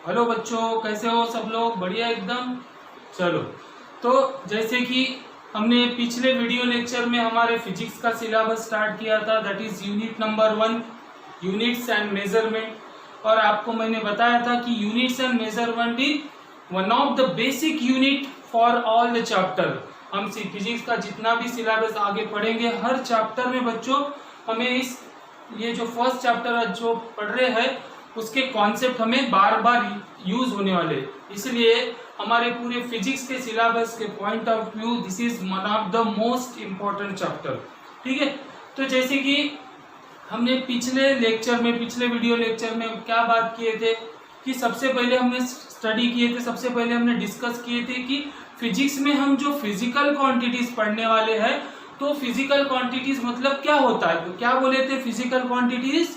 Hello बच्चों, कैसे हो सब लोग? बढ़िया एकदम। चलो, तो जैसे कि हमने पिछले वीडियो लेक्चर में हमारे फिजिक्स का सिलेबस स्टार्ट किया था, that is unit number 1, units and measurement. और आपको मैंने बताया था कि units and measurement is one of the basic unit for all the chapter. हम फिजिक्स का जितना भी सिलेबस आगे पढ़ेंगे, हर चैप्टर में बच्चों हमें ये जो फर्स्ट चैप्टर जो पढ़ रहे हैं उसके कॉन्सेप्ट हमें बार बार यूज होने वाले, इसलिए हमारे पूरे फिजिक्स के सिलेबस के point of view this is one of the most important chapter. ठीक है, तो जैसे कि हमने पिछले वीडियो लेक्चर में क्या बात किए थे कि सबसे पहले हमने स्टडी किए थे, सबसे पहले हमने डिस्कस किए थे कि फिजिक्स में हम जो फिजिकल क्वांटिटीज पढ़ने वाले हैं, तो फिजिकल क्वांटिटीज मतलब क्या होता है। तो क्या बोले थे, physical quantities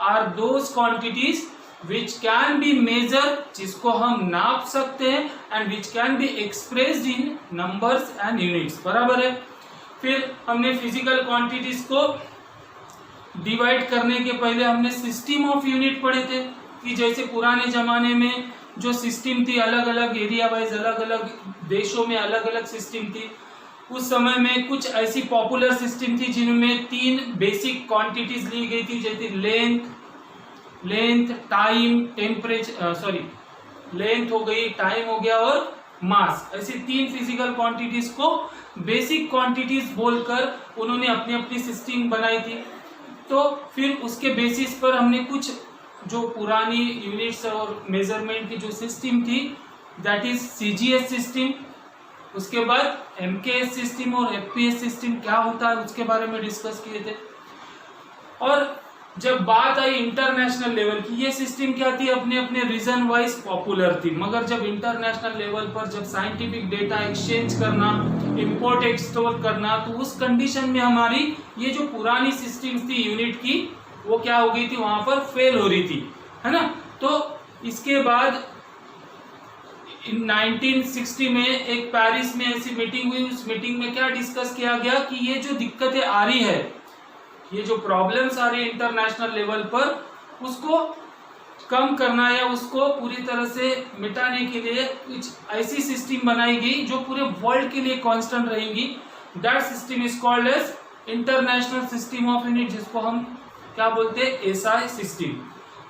are those quantities which can be measure, जिसको हम नाप सकते हैं, and which can be expressed in numbers and units. बराबर है। फिर हमने फिजिकल क्वांटिटीज को डिवाइड करने के पहले हमने सिस्टम ऑफ यूनिट पढ़े थे कि जैसे पुराने जमाने में जो सिस्टम थी, अलग अलग एरिया वाइज, अलग अलग देशों में अलग अलग सिस्टम थी। उस समय में कुछ ऐसी पॉपुलर सिस्टम थी जिनमें 3 बेसिक क्वांटिटीज ली गई थी, जैसे लेंथ, टाइम, टेम्परेचर, लेंथ हो गई, टाइम हो गया और मास। ऐसी 3 फिजिकल क्वांटिटीज को बेसिक क्वांटिटीज बोलकर उन्होंने अपनी अपनी सिस्टम बनाई थी। तो फिर उसके बेसिस पर हमने कुछ जो पुरानी यूनिट्स और मेजरमेंट की जो सिस्टम थी, दैट इज सीजीएस सिस्टम, उसके बाद एमकेएस सिस्टम और एफपीएस सिस्टम क्या होता है उसके बारे में डिस्कस किए थे। और जब बात आई इंटरनेशनल लेवल की, ये सिस्टम क्या थी, अपने अपने रीजन वाइज पॉपुलर थी, मगर जब इंटरनेशनल लेवल पर जब साइंटिफिक डेटा एक्सचेंज करना, इंपोर्ट एक्सपोर्ट करना, तो उस कंडीशन में हमारी ये जो पुरानी सिस्टम थी यूनिट की, वो क्या हो गई थी, वहां पर फेल हो रही थी, है ना। तो इसके बाद 1960 में एक पेरिस में ऐसी मीटिंग हुई। उस मीटिंग में क्या डिस्कस किया गया कि ये जो दिक्कतें आ रही है, ये जो प्रॉब्लम्स आ रही है इंटरनेशनल लेवल पर, उसको कम करना या उसको पूरी तरह से मिटाने के लिए कुछ ऐसी सिस्टम बनाई गई जो पूरे वर्ल्ड के लिए कांस्टेंट रहेंगी। That system is called as international system of unit, जिसको हम क्या बोलते हैं, एसआई सिस्टम।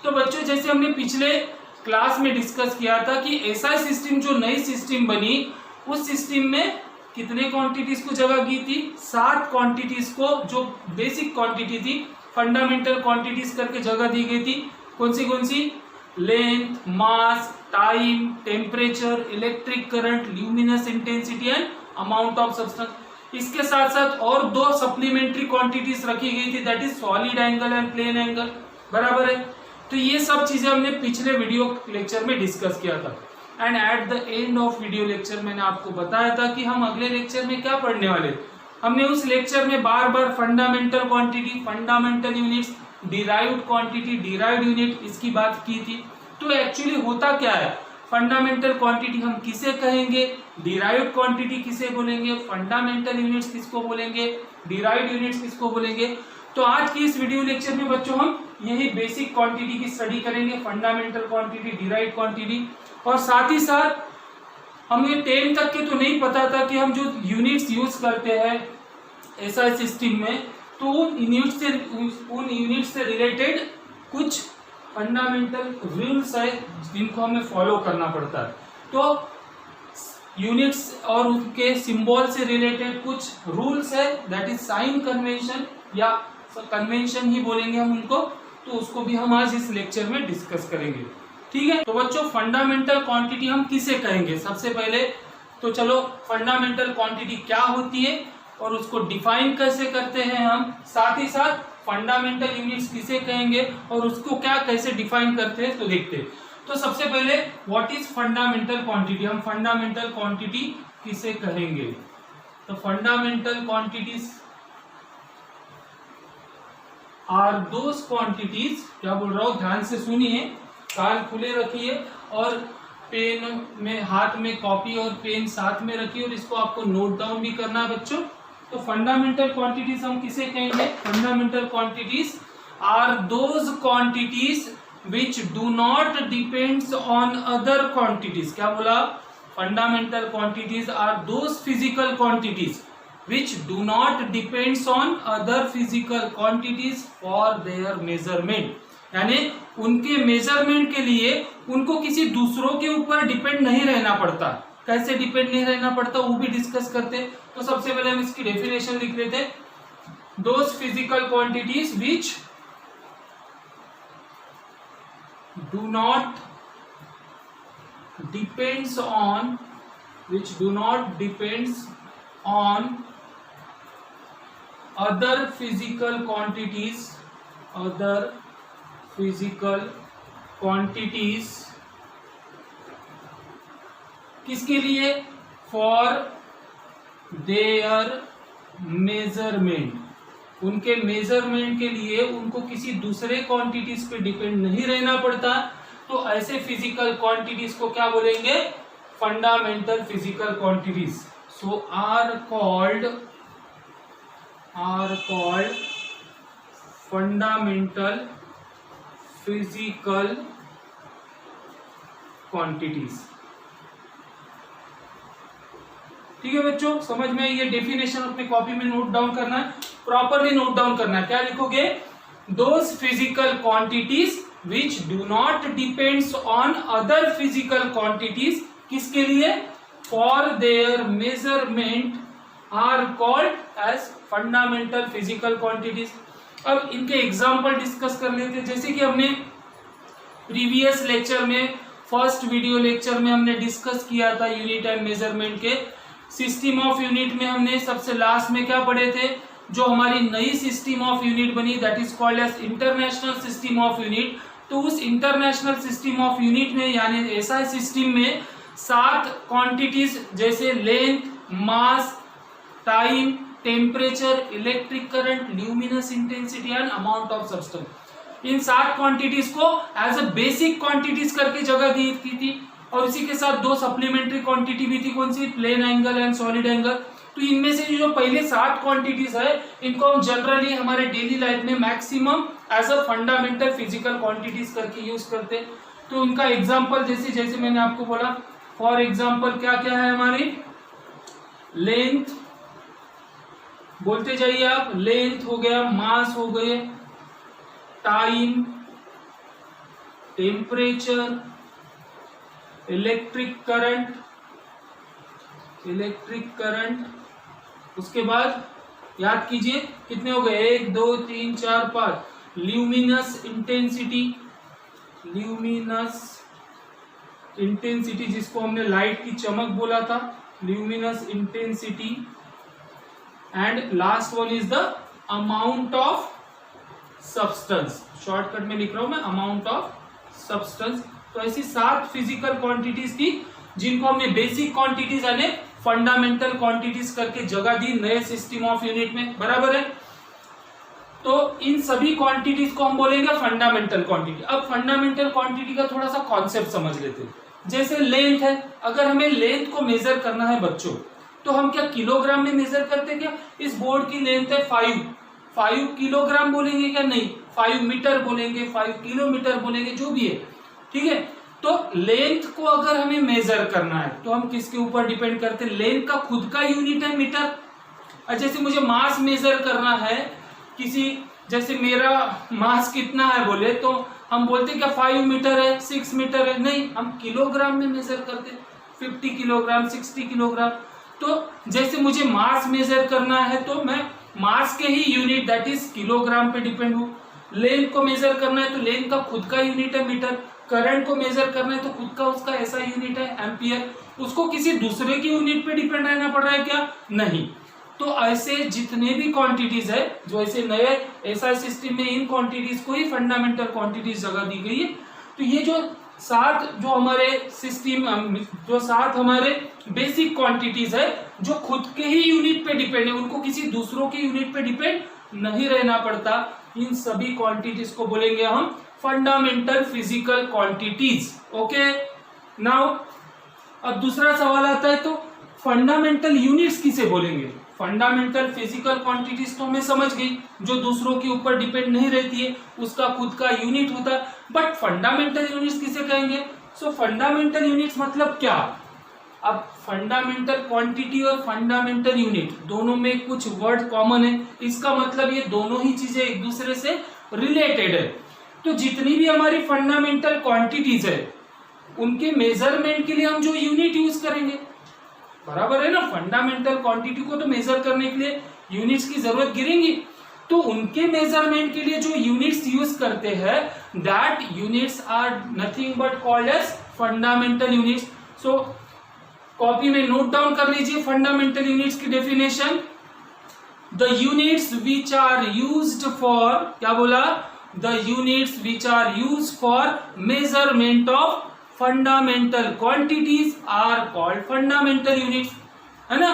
तो बच्चों, जैसे हमने पिछले क्लास में डिस्कस किया था कि एसआई सिस्टम जो नई सिस्टम बनी, उस सिस्टम में कितने क्वांटिटीज को जगह की थी, 7 क्वांटिटीज को, जो बेसिक क्वांटिटी थी, फंडामेंटल क्वांटिटीज करके जगह दी गई थी। कौन सी? Length, mass, time, temperature, electric current, luminous intensity and amount of substance. इसके साथ साथ और 2 सप्लीमेंट्री क्वांटिटीज रखी गई थी, that is solid angle and plane angle. बराबर है। तो ये सब चीजें हमने पिछले वीडियो लेक्चर में डिस्कस किया था। And at the end of video lecture मैंने आपको बताया था कि हम अगले लेक्चर में क्या पढ़ने वाले। हमने उस लेक्चर में बार बार fundamental quantity, fundamental units, derived quantity, derived unit, इसकी बात की थी। तो एक्चुअली होता क्या है, फंडामेंटल क्वांटिटी हम किसे कहेंगे, डिराइव्ड क्वांटिटी किसे बोलेंगे, फंडामेंटल यूनिट्स किसको बोलेंगे, डिराइव्ड यूनिट्स किसको बोलेंगे। तो आज की इस वीडियो लेक्चर में बच्चों हम यही बेसिक क्वांटिटी की स्टडी करेंगे, फंडामेंटल क्वांटिटी, डिराइव्ड क्वांटिटी। और साथ ही साथ हमें 10 तक के तो नहीं पता था कि हम जो यूनिट्स यूज करते हैं एसआई सिस्टम में, तो उन यूनिट से रिलेटेड कुछ फंडामेंटल रूल्स है जिनको हमें फॉलो करना पड़ता है। तो यूनिट्स और उनके सिंबल से रिलेटेड कुछ रूल्स है, दैट इज साइन कन्वेंशन, या कन्वेंशन ही बोलेंगे हम उनको। तो उसको भी हम आज इस लेक्चर में डिस्कस करेंगे। ठीक है, तो बच्चों फंडामेंटल क्वांटिटी हम किसे कहेंगे, सबसे पहले तो चलो फंडामेंटल क्वांटिटी क्या होती है और उसको डिफाइन कैसे करते हैं हम, साथ ही साथ फंडामेंटल यूनिट्स किसे कहेंगे और उसको क्या कैसे डिफाइन करते हैं, तो देखते हैं। तो सबसे पहले व्हाट इज फंडामेंटल क्वांटिटी, हम फंडामेंटल क्वांटिटी किसे कहेंगे। तो fundamental quantities are those quantities, क्या बोल रहा हूं ध्यान से सुनिए, कान खुले रखिए और पेन में, हाथ में कॉपी और पेन साथ में रखिए और इसको आपको नोट डाउन भी करना है बच्चों। तो फंडामेंटल क्वांटिटीज हम किसे कहेंगे, fundamental quantities are those quantities which do not depends on other quantities. क्या बोला? Fundamental quantities are those physical quantities which do not depends on other physical quantities for their measurement. यानी उनके measurement के लिए उनको किसी दूसरों के ऊपर डिपेंड नहीं रहना पड़ता. कैसे डिपेंड नहीं रहना पड़ता वो भी डिस्कस करते. तो सबसे पहले हम इसकी डेफिनेशन लिख लेते हैं. Those physical quantities which do not depends on other physical quantities किसके लिए? For their measurement. उनके मेजरमेंट के लिए उनको किसी दूसरे क्वांटिटीज पे डिपेंड नहीं रहना पड़ता. तो ऐसे फिजिकल क्वांटिटीज को क्या बोलेंगे? Fundamental physical quantities. So are called fundamental physical quantities. ठीक है बच्चों, समझ में? ये डेफिनेशन अपने कॉपी में नोट डाउन करना है, प्रॉपरली नोट डाउन करना है. क्या लिखोगे? Those physical quantities which do not depends on other physical quantities. किसके लिए? For their measurement are called as fundamental physical quantities. अब इनके एग्जाम्पल डिस्कस कर लेते हैं. जैसे कि हमने प्रीवियस लेक्चर में, फर्स्ट वीडियो लेक्चर में हमने डिस्कस किया था यूनिट एंड मेजरमेंट के. सिस्टम ऑफ यूनिट में हमने सबसे लास्ट में क्या पढ़े थे? जो हमारी नई सिस्टम ऑफ यूनिट बनी, that is called as international system of unit. तो उस इंटरनेशनल सिस्टम ऑफ यूनिट में, यानी ऐसा सिस्टम में 7 क्वांटिटीज जैसे length, mass, time, temperature, electric current, luminous intensity and amount of substance, in 7 quantities को as a basic quantities करके जगह दी थी. और इसी के साथ 2 सप्लीमेंट्री क्वांटिटी भी थी. कौन सी? Plane angle and solid angle. तो इनमें से जो पहले 7 क्वांटिटीज है, इनको हम जनरली हमारे डेली लाइफ में maximum as a fundamental physical quantities करके यूज करते हैं. तो उनका एग्जांपल जैसे मैंने आपको बोला, फॉर एग्जांपल क्या क्या है हमारी? लेंथ, बोलते जाइए आप. लेंथ हो गया, मास हो गए, टाइम, टेम्परेचर, इलेक्ट्रिक करंट. उसके बाद याद कीजिए कितने हो गए? 1 2 3 4 5. ल्यूमिनस इंटेंसिटी जिसको हमने लाइट की चमक बोला था, luminous intensity. And last one is the amount of substance. Shortcut में लिख रहा हूं मैं, अमाउंट ऑफ सब्सटेंस. तो ऐसी 7 फिजिकल क्वांटिटीज थी जिनको हमने बेसिक क्वांटिटीज यानी फंडामेंटल क्वांटिटीज करके जगह दी नए सिस्टम ऑफ यूनिट में. बराबर है? तो इन सभी क्वांटिटीज को हम बोलेंगे फंडामेंटल क्वांटिटी. अब फंडामेंटल क्वांटिटी का थोड़ा सा कॉन्सेप्ट समझ लेते हैं. जैसे लेंथ है, अगर हमें लेंथ को मेजर करना है बच्चों, तो हम क्या किलोग्राम में मेजर करते हैं? क्या इस बोर्ड की लेंथ है 5 किलोग्राम बोलेंगे क्या? नहीं, 5 मीटर बोलेंगे, 5 किलोमीटर बोलेंगे, जो भी है. ठीक है? तो लेंथ को अगर हमें मेजर करना है तो हम किसके ऊपर डिपेंड करते हैं? लेंथ का खुद का यूनिट है मीटर. और जैसे मुझे मास मेजर करना है किसी, जैसे मेरा मास कितना है बोले, तो हम बोलते हैं क्या 5 मीटर है, 6 मीटर है? नहीं, हम किलोग्राम में मेजर करते हैं. 50 किलोग्राम, 60 किलोग्राम. तो जैसे मुझे मास मेजर करना है तो मैं मास के ही यूनिट दैट इज किलोग्राम पे डिपेंड हूँ. लेंथ को मेजर करना है तो लेंथ का खुद का यूनिट है मीटर. करंट को मेजर करना है तो खुद का उसका ऐसा यूनिट है एम्पियर. उसको किसी दूसरे की यूनिट पे डिपेंड रहना पड़ रहा है क्या? नहीं. तो ऐसे जितने भी क्वांटिटीज है जो ऐसे नए ऐसा सिस्टम में, इन क्वांटिटीज को ही फंडामेंटल क्वांटिटीज जगह दी गई है. तो ये जो 7 जो हमारे सिस्टम, जो 7 हमारे बेसिक क्वांटिटीज है जो खुद के ही यूनिट पे डिपेंड है, उनको किसी दूसरों के यूनिट पे डिपेंड नहीं रहना पड़ता, इन सभी क्वांटिटीज को बोलेंगे हम fundamental physical quantities. Okay, now अब दूसरा सवाल आता है, तो फंडामेंटल यूनिट्स किसे बोलेंगे? फंडामेंटल फिजिकल क्वांटिटीज तो हमें समझ गई, जो दूसरों के ऊपर डिपेंड नहीं रहती है, उसका खुद का यूनिट होता है। बट फंडामेंटल यूनिट्स किसे कहेंगे? सो फंडामेंटल यूनिट्स मतलब क्या? अब फंडामेंटल क्वांटिटी और फंडामेंटल यूनिट दोनों में कुछ वर्ड कॉमन है, इसका मतलब ये दोनों ही चीजें एक दूसरे से रिलेटेड है। तो जितनी भी हमारी फंडामेंटल क्वांटिटीज है उनके मेजरमेंट के लिए हम जो यूनिट यूज करेंगे, बराबर है ना, फंडामेंटल क्वांटिटी को तो मेजर करने के लिए यूनिट्स की जरूरत गिरेगी, तो उनके मेजरमेंट के लिए जो यूनिट्स यूज करते हैं that units are nothing but called as fundamental units. So copy में नोट डाउन कर लीजिए फंडामेंटल यूनिट्स की definition. The units which are used for, क्या बोला? The units which are used for measurement of fundamental quantities are called fundamental units, है ना।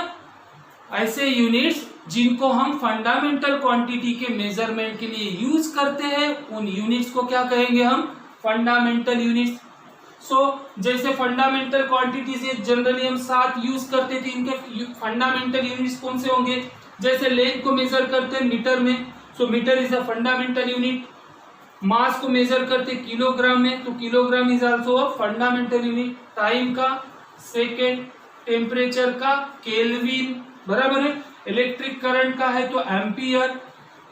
ऐसे units जिनको हम फंडामेंटल क्वांटिटी के मेजरमेंट के लिए यूज करते हैं उन यूनिट्स को क्या कहेंगे हम? Fundamental units. सो जैसे फंडामेंटल क्वांटिटीज जनरली हम 7 यूज करते थे, इनके फंडामेंटल यूनिट्स कौन से होंगे? जैसे लेंथ को मेजर करते हैं मीटर में, so metre is a fundamental unit. Mass को मेजर करते किलोग्राम में, तो kilogram is also a fundamental unit. Time का सेकेंड, टेम्परेचर का केल्विन, बराबर है। इलेक्ट्रिक करंट का है तो एम्पियर,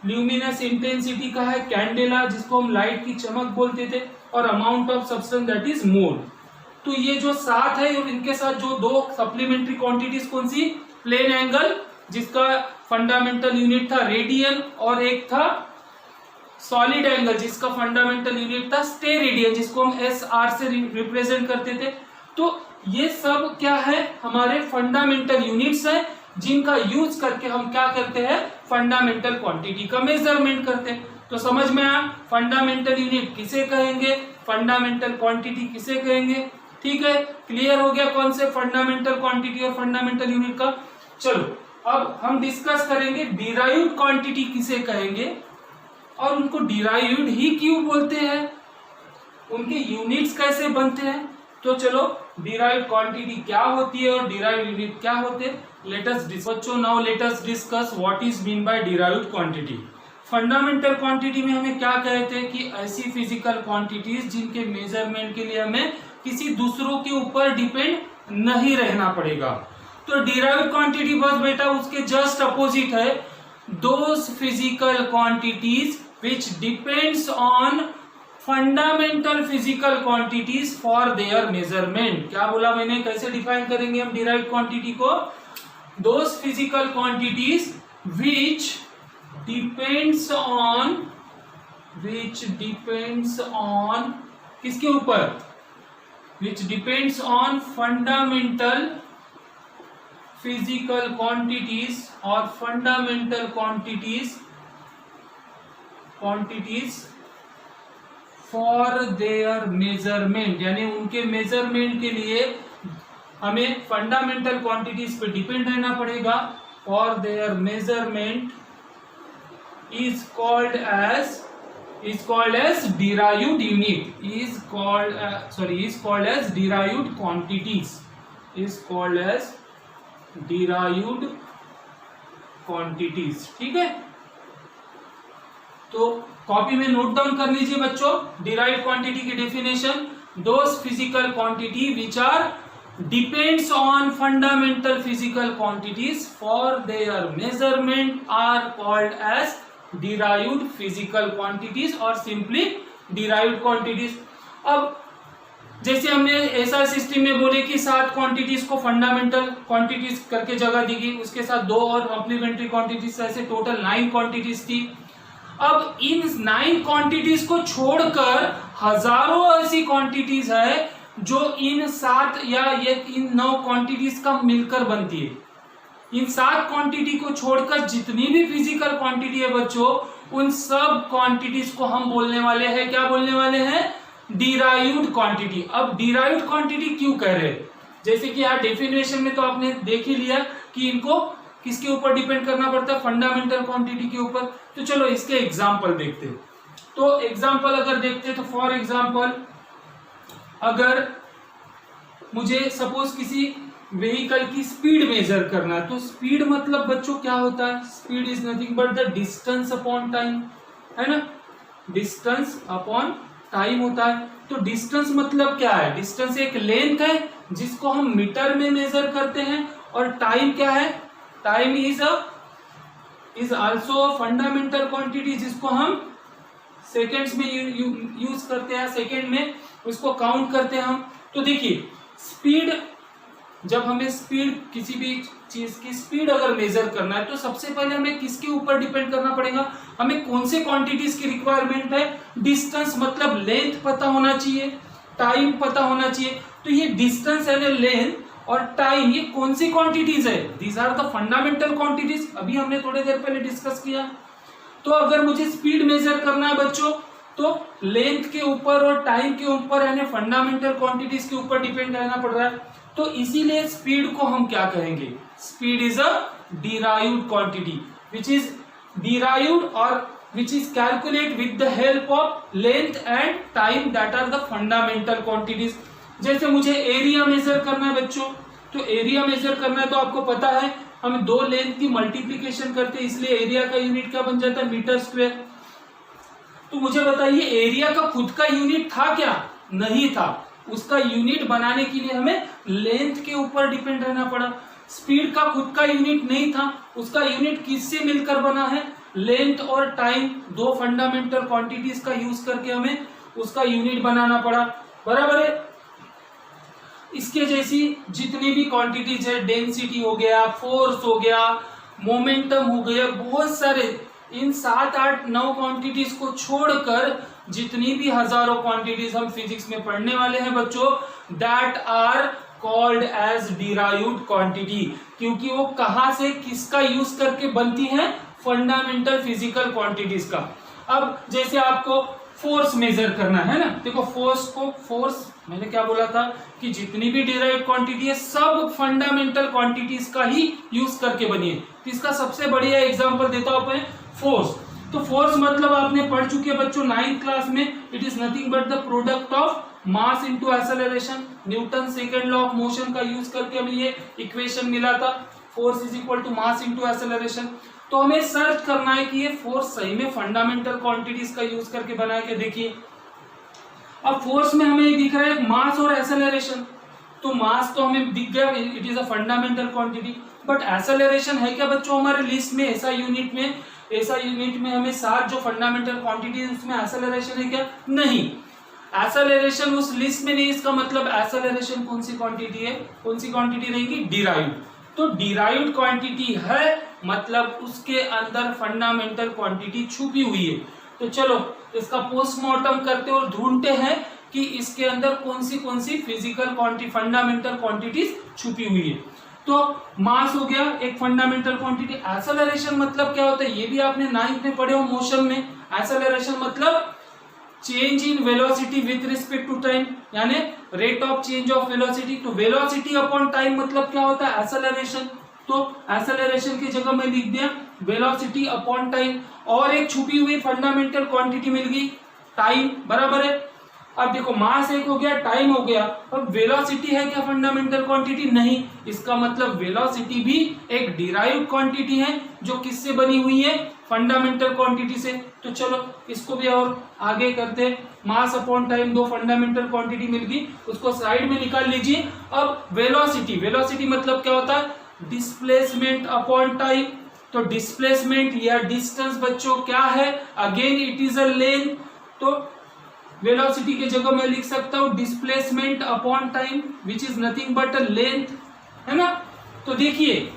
ल्यूमिनस इंटेंसिटी का है कैंडेला जिसको हम लाइट की चमक बोलते थे, और amount of substance that is mole. तो ये जो 7 है और इनके साथ जो 2 सप्लीमेंट्री क्वांटिटीज कौन सी? प्लेन एंगल जिसका फंडामेंटल यूनिट था रेडियन, और एक था सॉलिड एंगल जिसका फंडामेंटल यूनिट था स्टेरेडियन जिसको हम SR से रिप्रेजेंट करते थे। तो ये सब क्या है? हमारे फंडामेंटल यूनिट्स है जिनका यूज करके हम क्या करते हैं? फंडामेंटल क्वांटिटी का मेजरमेंट करते हैं। तो समझ में आया फंडामेंटल यूनिट किसे कहेंगे, फंडामेंटल क्वांटिटी किसे कहेंगे? ठीक है, क्लियर हो गया कॉन्सेप्ट फंडामेंटल क्वांटिटी और फंडामेंटल यूनिट का। चलो अब हम डिस्कस करेंगे डिराइव्ड क्वांटिटी किसे कहेंगे और उनको डिराइव्ड ही क्यों बोलते हैं, उनके यूनिट्स कैसे बनते हैं। तो चलो डिराइव्ड क्वांटिटी क्या होती है और डिराइव्ड यूनिट क्या होते हैं, लेट अस बच्चों now let us discuss what is mean by derived quantity. Fundamental quantity में हमें क्या कहते हैं कि ऐसी फिजिकल क्वांटिटीज जिनके मेजरमेंट के लिए हमें किसी दूसरों के ऊपर डिपेंड नहीं रहना पड़ेगा। तो डिराइव्ड क्वांटिटी बस बेटा उसके जस्ट अपोजिट है, those physical quantities which depends on fundamental physical quantities for their measurement। क्या बोला मैंने, कैसे डिफाइन करेंगे हम डिराइव्ड क्वांटिटी को? those physical quantities which depends on किसके ऊपर? which depends on fundamental physical quantities और fundamental quantities for their measurement, यानी उनके मेजरमेंट के लिए हमें फंडामेंटल क्वांटिटीज पे डिपेंड रहना पड़ेगा। for their measurement is called as derived unit, is called as derived quantities, is called as derived quantities. ठीक है, तो कॉपी में नोट डाउन कर लीजिए बच्चों डिराइव्ड क्वांटिटी की definition. Those physical quantity which are depends on fundamental physical quantities for their measurement are called as derived physical quantities और simply derived quantities. अब जैसे हमने ऐसा सिस्टम में बोले कि 7 क्वांटिटीज को फंडामेंटल क्वांटिटीज करके जगह दी गई, उसके साथ 2 और कॉम्प्लीमेंट्री क्वांटिटीज, ऐसे टोटल 9 क्वांटिटीज थी। अब इन 9 क्वांटिटीज को छोड़कर हजारों ऐसी क्वांटिटीज है जो इन 7 या ये इन 9 क्वांटिटीज का मिलकर बनती है। इन 7 क्वांटिटी को छोड़कर जितनी भी फिजिकल क्वांटिटी है बच्चों, उन सब क्वांटिटीज को हम बोलने वाले हैं, क्या बोलने वाले हैं? Derived quantity. अब डिराइव्ड क्वांटिटी क्यों कह रहे हैं? जैसे कि यहाँ डेफिनेशन में तो आपने देख ही लिया कि इनको किसके ऊपर डिपेंड करना पड़ता है? फंडामेंटल क्वांटिटी के ऊपर। तो चलो इसके एग्जांपल देखते हैं। तो एग्जांपल अगर देखते हैं तो फॉर एग्जांपल अगर मुझे सपोज किसी व्हीकल की स्पीड मेजर करना है। तो स्पीड मतलब बच्चों क्या होता है? Speed is nothing but the distance upon time, है ना, डिस्टेंस अपॉन टाइम होता है। तो डिस्टेंस मतलब क्या है? डिस्टेंस एक लेंथ है जिसको हम मीटर में मेजर करते हैं, और टाइम क्या है? Time is also fundamental quantity जिसको हम सेकेंड्स में यूज करते हैं, सेकेंड में उसको काउंट करते हैं हम। तो देखिए स्पीड, जब हमें स्पीड, किसी भी चीज की स्पीड अगर मेजर करना है तो सबसे पहले हमें किसके ऊपर डिपेंड करना पड़ेगा? हमें कौन से क्वांटिटीज की रिक्वायरमेंट है? डिस्टेंस मतलब लेंथ पता होना चाहिए, टाइम पता होना चाहिए। तो ये डिस्टेंस एंड लेंथ और टाइम, ये कौन सी क्वांटिटीज है? These are the fundamental quantities, अभी हमने थोड़ी देर पहले डिस्कस किया। तो अगर मुझे स्पीड मेजर करना है बच्चों, तो लेंथ के ऊपर और टाइम के ऊपर, यानी फंडामेंटल क्वांटिटीज के ऊपर डिपेंड रहना पड़ रहा है। तो इसीलिए स्पीड को हम क्या कहेंगे? Speed is a derived quantity which is derived और which is calculate with the help of length and time, that are the fundamental quantities. जैसे मुझे एरिया मेजर करना है बच्चों, तो एरिया मेजर करना है तो आपको पता है हम दो लेंथ की मल्टीप्लीकेशन करते हैं, इसलिए एरिया का यूनिट क्या बन जाता है? Metre square. तो मुझे बताइए एरिया का खुद का यूनिट था क्या? नहीं था। उसका यूनिट बनाने के लिए हमें लेंथ के ऊपर डिपेंड रहना पड़ा। स्पीड का खुद का यूनिट नहीं था, उसका यूनिट किससे मिलकर बना है? लेंथ और टाइम, दो फंडामेंटल क्वांटिटीज का यूज करके हमें उसका यूनिट बनाना पड़ा, बराबर है। इसके जैसी जितनी भी क्वांटिटीज है, डेंसिटी हो गया, फोर्स हो गया, मोमेंटम हो गया, बहुत सारे, इन 7, 8, 9 क्वांटिटीज को छोड़कर जितनी भी हजारों क्वांटिटीज हम फिजिक्स में पढ़ने वाले हैं बच्चों, that are called as derived quantity, क्योंकि वो कहां से, किसका यूज करके बनती हैं? फंडामेंटल फिजिकल क्वांटिटीज का। अब जैसे आपको फोर्स मेजर करना है ना, देखो फोर्स मैंने क्या बोला था कि जितनी भी डिराइव्ड क्वांटिटी है सब फंडामेंटल क्वांटिटीज का ही यूज करके बनी है। तो इसका सबसे बढ़िया एग्जांपल देता हूं मैं, फोर्स। तो फोर्स मतलब आपने पढ़ चुके हैं बच्चों 9th क्लास में, it is nothing but the product of mass into acceleration. Newton second law of motion का यूज करके हमें ये इक्वेशन मिला था, force is equal to mass into acceleration. तो हमें सर्च करना है कि ये फोर्स सही में फंडामेंटल क्वांटिटीज का यूज करके बनाया के देखिए। अब फोर्स में हमें दिख रहा है मास और एक्सेलरेशन, तो मास तो हमें दिख गया, it is a fundamental quantity. But acceleration है क्या बच्चों हमारे लिस्ट में? ऐसा यूनिट में हमें 7 जो फंडामेंटल क्वांटिटी है उसमें एक्सेलरेशन है क्या? नहीं, एक्सेलरेशन उस लिस्ट में नहीं। इसका मतलब एक्सेलरेशन कौन सी क्वांटिटी है? कौन सी क्वांटिटी रहेगी? डिराइव्ड। तो डिराइव्ड क्वांटिटी है मतलब उसके अंदर फंडामेंटल क्वांटिटी छुपी हुई है। तो चलो इसका पोस्टमार्टम करते और ढूंढते हैं कि इसके अंदर कौन सी फिजिकल क्वांटिटी, फंडामेंटल क्वांटिटीज छुपी हुई है। तो मास हो गया एक फंडामेंटल क्वांटिटी। एक्सेलरेशन मतलब क्या होता है? ये भी आपने 9th में पढ़े हो मोशन में। एक्सेलरेशन मतलब change in velocity with respect to time, यानी rate of change of velocity. तो वेलोसिटी अपॉन टाइम मतलब क्या होता है? एक्सेलरेशन। तो एक्सेलरेशन की जगह मैं लिख दिया वेलोसिटी अपॉन टाइम, और एक छुपी हुई फंडामेंटल क्वांटिटी मिल गई टाइम, बराबर है। अब देखो मास एक हो गया, टाइम हो गया, अब वेलोसिटी है क्या फंडामेंटल क्वांटिटी? नहीं। इसका मतलब वेलोसिटी भी एक डिराइव्ड क्वांटिटी है जो किससे बनी हुई है? फंडामेंटल क्वांटिटी से। तो चलो इसको भी और आगे करते हैं। मास अपॉन टाइम, दो फंडामेंटल क्वांटिटी मिल गई, उसको साइड में निकाल लीजिए। अब वेलोसिटी मतलब क्या होता है? Displacement upon time. तो डिस्प्लेसमेंट या डिस्टेंस बच्चों क्या है? Again it is a length. तो वेलोसिटी की जगह मैं लिख सकता हूं displacement upon time which is nothing but a length, है ना। तो देखिए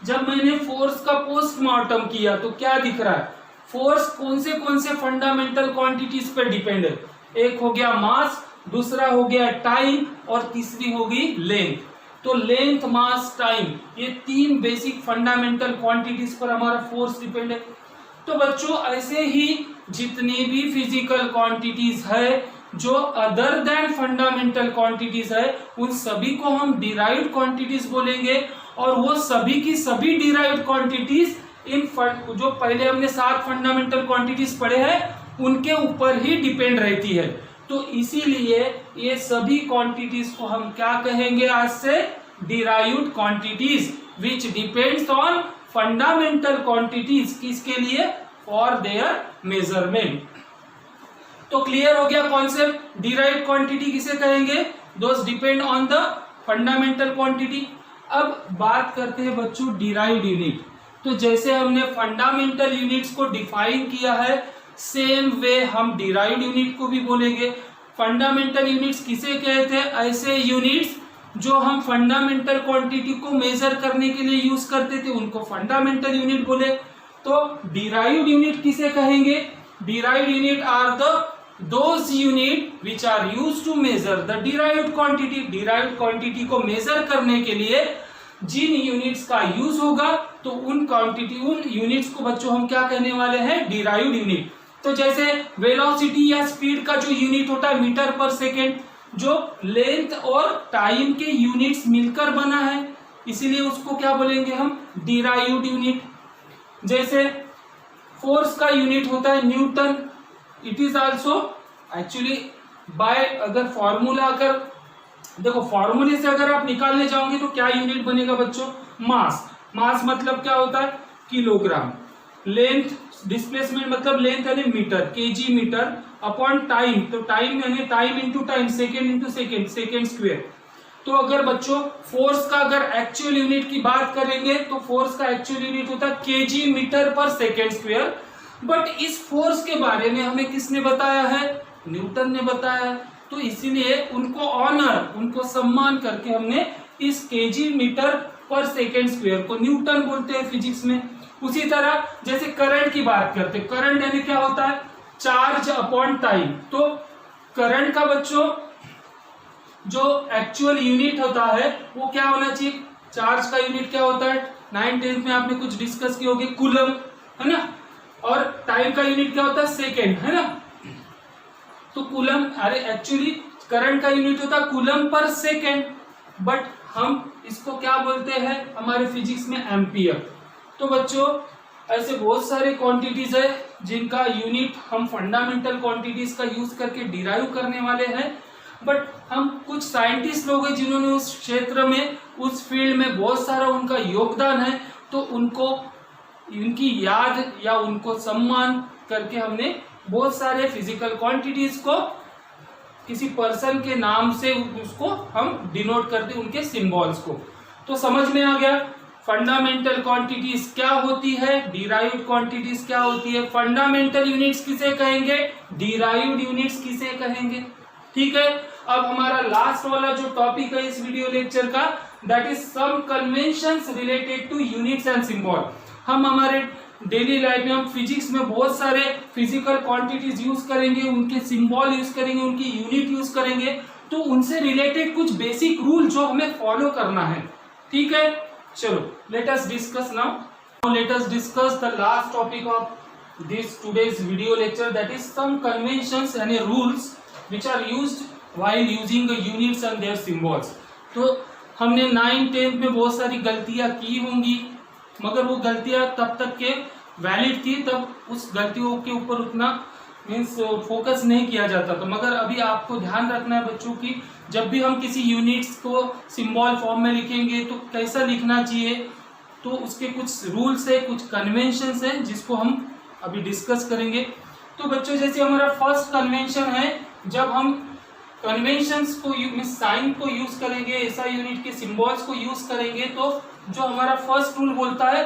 जब मैंने फोर्स का पोस्टमार्टम किया तो क्या दिख रहा है? फोर्स कौन से फंडामेंटल क्वांटिटीज पर डिपेंड है? एक हो गया मास, दूसरा हो गया टाइम, और तीसरी होगी लेंथ। तो लेंथ, मास, टाइम, ये 3 बेसिक फंडामेंटल क्वांटिटीज पर हमारा फोर्स डिपेंड है। तो बच्चों ऐसे ही जितनी भी फिजिकल क्वांटिटीज है जो अदर देन फंडामेंटल क्वांटिटीज है, उन सभी को हम डिराइव्ड क्वांटिटीज बोलेंगे। और वो सभी की सभी डिराइव्ड क्वांटिटीज इन जो पहले हमने 7 फंडामेंटल क्वांटिटीज पढ़े हैं उनके ऊपर ही डिपेंड रहती है। तो इसीलिए ये सभी क्वांटिटीज को हम क्या कहेंगे? आज से derived quantities which depends on fundamental quantities, किसके लिए? For their measurement. तो क्लियर हो गया कॉन्सेप्ट। डिराइव्ड क्वांटिटी किसे कहेंगे? Those depend on the fundamental quantity. अब बात करते हैं बच्चों डिराइव्ड यूनिट। तो जैसे हमने फंडामेंटल यूनिट्स को डिफाइन किया है, सेम वे हम डिराइव्ड यूनिट को भी बोलेंगे। फंडामेंटल यूनिट्स किसे कहते हैं? ऐसे यूनिट्स जो हम फंडामेंटल क्वांटिटी को मेजर करने के लिए यूज करते थे, उनको फंडामेंटल यूनिट बोले। तो डिराइव्ड यूनिट किसे कहेंगे? Derived unit are those unit which are used to measure the derived quantity. Derived quantity को मेजर करने के लिए जिन यूनिट्स का यूज होगा, तो उन यूनिट्स को बच्चों हम क्या कहने वाले हैं? Derived unit. तो जैसे वेलोसिटी या स्पीड का जो यूनिट होता है मीटर पर सेकेंड, जो लेंथ और टाइम के यूनिट्स मिलकर बना है, इसीलिए उसको क्या बोलेंगे हम? Derived unit. जैसे फोर्स का यूनिट होता है Newton, it is also actually by, अगर फॉर्मूला अगर देखो फॉर्मूले से अगर आप निकालने जाओगे तो क्या यूनिट बनेगा बच्चों? मास। मास मतलब क्या होता है? किलोग्राम। लेंथ, डिस्प्लेसमेंट मतलब लेंथ यानी metre, KG metre upon time, तो टाइम यानी time into time, second into second, second square. तो अगर बच्चों फोर्स का अगर एक्चुअल यूनिट की बात करेंगे तो फोर्स का एक्चुअल यूनिट होता है केजी मीटर पर सेकेंड स्क्वायर। बट इस फोर्स के बारे में हमें किसने बताया है? न्यूटन ने बताया है। तो इसीलिए उनको ऑनर, उनको सम्मान करके हमने इस केजी मीटर पर सेकेंड स्क्वायर को न्यूटन बोलते हैं फिजिक्स में। उसी तरह जैसे करंट की बात करते हैं, करंट यानी क्या होता है? Charge upon time. तो करंट का बच्चों जो एक्चुअल यूनिट होता है वो क्या होना चाहिए? चार्ज का यूनिट क्या होता है? 9th-10th में आपने कुछ डिस्कस किए होंगे, कूलम, है ना। और टाइम का यूनिट क्या होता है? सेकेंड, है ना। तो कूलम, अरे एक्चुअली करंट का यूनिट होता है कूलम पर सेकेंड, बट हम इसको क्या बोलते हैं हमारे फिजिक्स में? एम्पियर। तो बच्चों ऐसे बहुत सारे क्वांटिटीज है जिनका यूनिट हम फंडामेंटल क्वांटिटीज का यूज करके डिराइव करने वाले हैं। बट हम कुछ साइंटिस्ट लोग हैं जिन्होंने उस क्षेत्र में, उस फील्ड में बहुत सारा उनका योगदान है, तो उनको उनकी याद या उनको सम्मान करके हमने बहुत सारे फिजिकल क्वांटिटीज को किसी पर्सन के नाम से उसको हम डिनोट करते, उनके सिंबल्स को। तो समझ में आ गया फंडामेंटल क्वांटिटीज क्या होती है, डिराइव्ड क्वांटिटीज क्या होती है, फंडामेंटल यूनिट्स किसे कहेंगे, डिराइव्ड यूनिट्स किसे कहेंगे। ठीक है, अब हमारा लास्ट वाला जो टॉपिक है इस वीडियो लेक्चर का, that is some conventions related to units and symbol. हम हमारे डेली लाइफ में, हम फिजिक्स में बहुत सारे फिजिकल क्वांटिटीज यूज करेंगे, उनके सिंबल यूज करेंगे, उनकी यूनिट यूज करेंगे, तो उनसे रिलेटेड कुछ बेसिक रूल जो हमें फॉलो करना है। ठीक है, चलो let us discuss now. Let us discuss the last topic of this today's video lecture, that is some conventions यानी rules which are used while using the units and their symbols। तो हमने 9th-10th में बहुत सारी गलतियां की होंगी, मगर वो गलतियां तब तक के वैलिड थी, तब उस गलतियों के ऊपर उतना मीन्स फोकस नहीं किया जाता था। मगर अभी आपको ध्यान रखना है बच्चों की, जब भी हम किसी यूनिट्स को सिंबल फॉर्म में लिखेंगे तो कैसा लिखना चाहिए, तो उसके कुछ रूल्स है, कुछ कन्वेंशंस है जिसको हम अभी डिस्कस करेंगे। तो बच्चों जैसे हमारा फर्स्ट कन्वेंशन है, जब हम कन्वेंशंस को साइन को यूज करेंगे, ऐसा यूनिट के सिंबल्स को यूज करेंगे, तो जो हमारा फर्स्ट रूल बोलता है,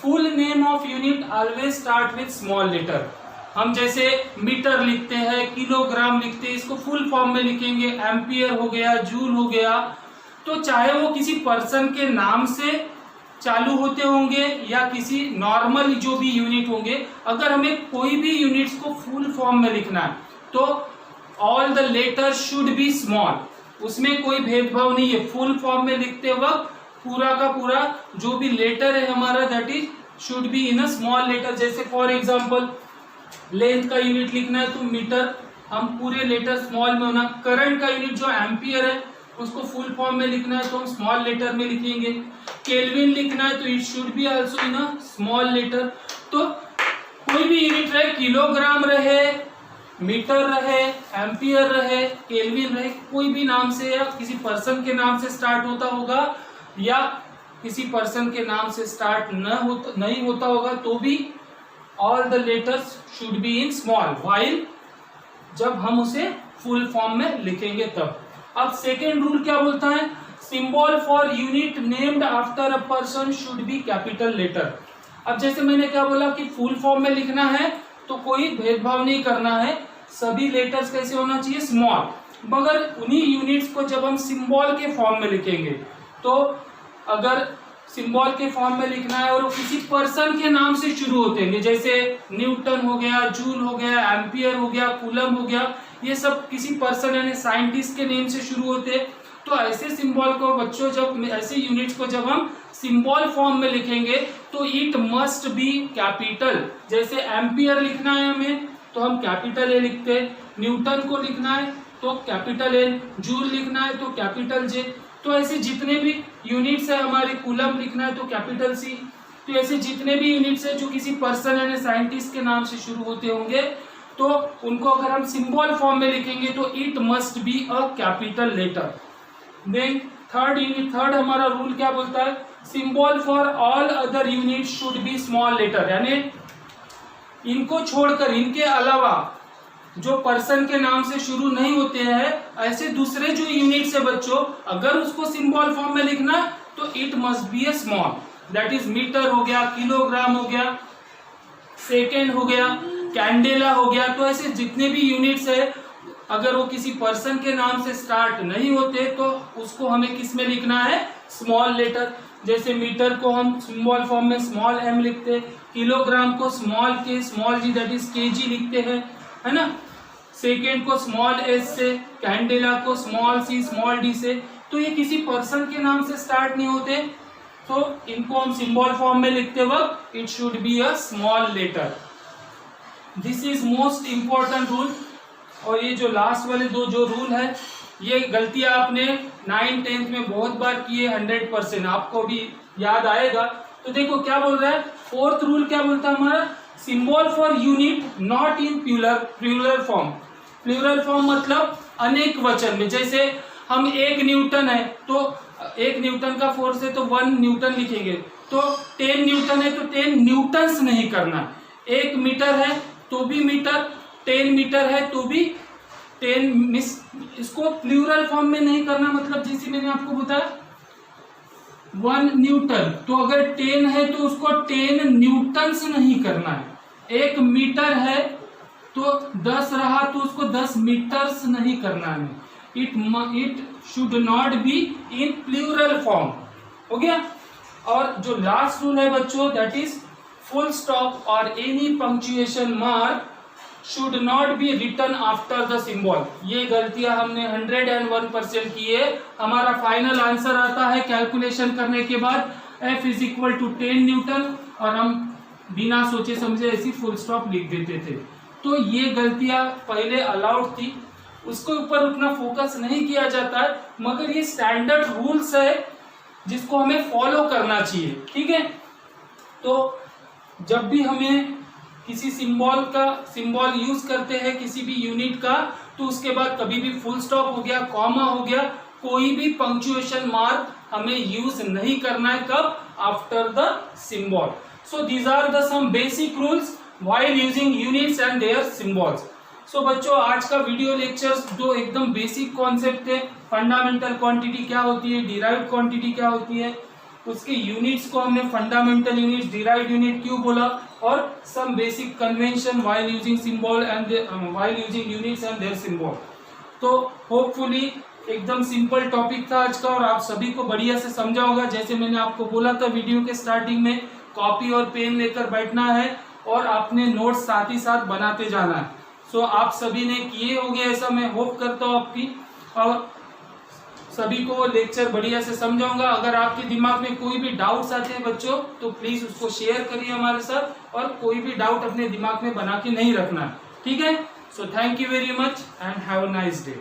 full name of unit always start with small letter. हम जैसे मीटर लिखते हैं, किलोग्राम लिखते हैं, इसको फुल फॉर्म में लिखेंगे, एम्पियर हो गया, जूल हो गया। तो चाहे वो किसी पर्सन के नाम से चालू होते होंगे या किसी नॉर्मल जो भी यूनिट होंगे, अगर हमें कोई भी यूनिट्स को फुल फॉर्म में लिखना है तो all the letters should be small, उसमें कोई भेदभाव नहीं है। फुल फॉर्म में लिखते वक्त पूरा का पूरा जो भी लेटर है हमारा, that is should be in a small letter. जैसे फॉर एग्जांपल लेंथ का यूनिट लिखना है तो मीटर, हम पूरे लेटर स्मॉल में होना। करंट का यूनिट जो एम्पियर है उसको फुल फॉर्म में लिखना है तो हम स्मॉल लेटर में लिखेंगे। केल्विन लिखना है तो it should be also in a small letter. तो कोई भी यूनिट रहे, किलोग्राम रहे, मीटर रहे, एम्पियर रहे, केल्विन रहे, कोई भी नाम से या किसी पर्सन के नाम से स्टार्ट होता होगा, या किसी पर्सन के नाम से स्टार्ट नहीं होता होगा तो भी all the letters should be in small, while जब हम उसे फुल फॉर्म में लिखेंगे तब। अब सेकेंड रूल क्या बोलता है, symbol for unit named after a person should be capital letter. अब जैसे मैंने क्या बोला कि फुल फॉर्म में लिखना है तो कोई भेदभाव नहीं करना है, सभी लेटर्स कैसे होना चाहिए, स्मॉल। मगर उन्हीं यूनिट्स को जब हम सिंबल के फॉर्म में लिखेंगे तो अगर सिंबल के फॉर्म में लिखना है और वो किसी पर्सन के नाम से शुरू होते हैं, जैसे न्यूटन हो गया, जूल हो गया, एम्पियर हो गया, कूलम हो गया, ये सब किसी पर्सन यानी साइंटिस्ट के नेम से शुरू होते हैं, तो ऐसे सिंबल को बच्चों जब ऐसे यूनिट्स को जब हम सिंबल फॉर्म में लिखेंगे तो इट मस्ट बी कैपिटल। जैसे एम्पियर लिखना है हमें तो हम कैपिटल ए लिखते हैं, न्यूटन को लिखना है तो कैपिटल एन, जूल लिखना है तो कैपिटल जे, तो ऐसे जितने भी यूनिट्स है हमारे, कूलम लिखना है तो कैपिटल सी, तो ऐसे जितने भी यूनिट्स है जो किसी पर्सन यानी साइंटिस्ट के नाम से शुरू होते होंगे तो उनको अगर हम सिंबल फॉर्म में लिखेंगे तो it must be a capital letter. Then third हमारा रूल क्या बोलता है, symbol for all other unit should be small letter, यानी इनको छोड़कर, इनके अलावा जो पर्सन के नाम से शुरू नहीं होते हैं ऐसे दूसरे जो यूनिट्स है बच्चों, अगर उसको सिंबल फॉर्म में लिखना तो it must be a small, that is metre हो गया, किलोग्राम हो गया, सेकेंड हो गया, कैंडेला हो गया, तो ऐसे जितने भी यूनिट्स है अगर वो किसी पर्सन के नाम से स्टार्ट नहीं होते तो उसको हमें किस में लिखना है, स्मॉल लेटर। जैसे मीटर को हम सिंबल फॉर्म में स्मॉल एम लिखते हैं, किलोग्राम को small K, small G that is KG लिखते हैं, है ना। सेकेंड को स्मॉल एस से, कैंडेला को स्मॉल सी स्मॉल डी से, तो ये किसी पर्सन के नाम से स्टार्ट नहीं होते तो इनको हम सिंबल फॉर्म में लिखते वक्त it should be a small letter. This is most important rule. और ये जो लास्ट वाले दो जो रूल है ये गलतियां आपने 9th 10th में बहुत बार किए, 100% आपको भी याद आएगा। तो देखो क्या बोल रहा है, फोर्थ रूल क्या बोलता है हमारा, symbol for unit not in plural form. Plural form मतलब अनेक वचन में, जैसे हम 1 न्यूटन है तो 1 न्यूटन का फोर्स है तो 1 न्यूटन लिखेंगे, तो 10 न्यूटन है तो 10 न्यूटन्स नहीं करना, 1 मीटर है तो भी मीटर, 10 मीटर है तो भी 10, इसको प्लूरल फॉर्म में नहीं करना। मतलब जैसे मैंने आपको बताया 1 न्यूटन, तो अगर 10 है तो उसको 10 न्यूटन्स नहीं करना है। 1 मीटर है तो 10 रहा तो उसको 10 मीटर्स नहीं करना है। It should not be in plural form, हो गया। और जो लास्ट रूल है बच्चों दैट इज फुल स्टॉप और any punctuation mark should not be written after the symbol. ये गलतियां हमने 101% की है। हमारा फाइनल आंसर आता है कैलकुलेशन करने के बाद F is equal to 10 newton और हम बिना सोचे समझे ऐसी फुल स्टॉप लिख देते थे। तो ये गलतियां पहले अलाउड थी, उसके ऊपर उतना फोकस नहीं किया जाता है, मगर ये स्टैंडर्ड रूल्स है जिसको हमें फॉलो करना चाहिए, ठीक है। तो जब भी हमें किसी सिंबल यूज करते हैं किसी भी यूनिट का, तो उसके बाद कभी भी फुल स्टॉप हो गया, कॉमा हो गया, कोई भी पंक्चुएशन मार्क हमें यूज नहीं करना है। कब? After the symbol. So these are the some basic rules while using units and their symbols. So बच्चों आज का वीडियो लेक्चर्स जो एकदम बेसिक कॉन्सेप्ट है, फंडामेंटल क्वांटिटी क्या होती है, डिराइव्ड क्वांटिटी क्या होती है, उसके यूनिट्स को हमने फंडामेंटल यूनिट्स, डिराइव्ड यूनिट क्यों बोला, और some basic convention while using symbol and while using units and their symbol. तो होपफुली एकदम सिंपल टॉपिक था आज का और आप सभी को बढ़िया से समझा होगा। जैसे मैंने आपको बोला था वीडियो के स्टार्टिंग में, कॉपी और पेन लेकर बैठना है और आपने नोट्स साथ ही साथ बनाते जाना है। सो आप सभी ने किए होंगे ऐसा मैं होप करता हूँ आपकी, और सभी को लेक्चर बढ़िया से समझाऊंगा। अगर आपके दिमाग में कोई भी डाउट्स आते हैं बच्चों तो प्लीज उसको शेयर करिए हमारे साथ, और कोई भी डाउट अपने दिमाग में बना के नहीं रखना, ठीक है। So thank you very much and have a nice day.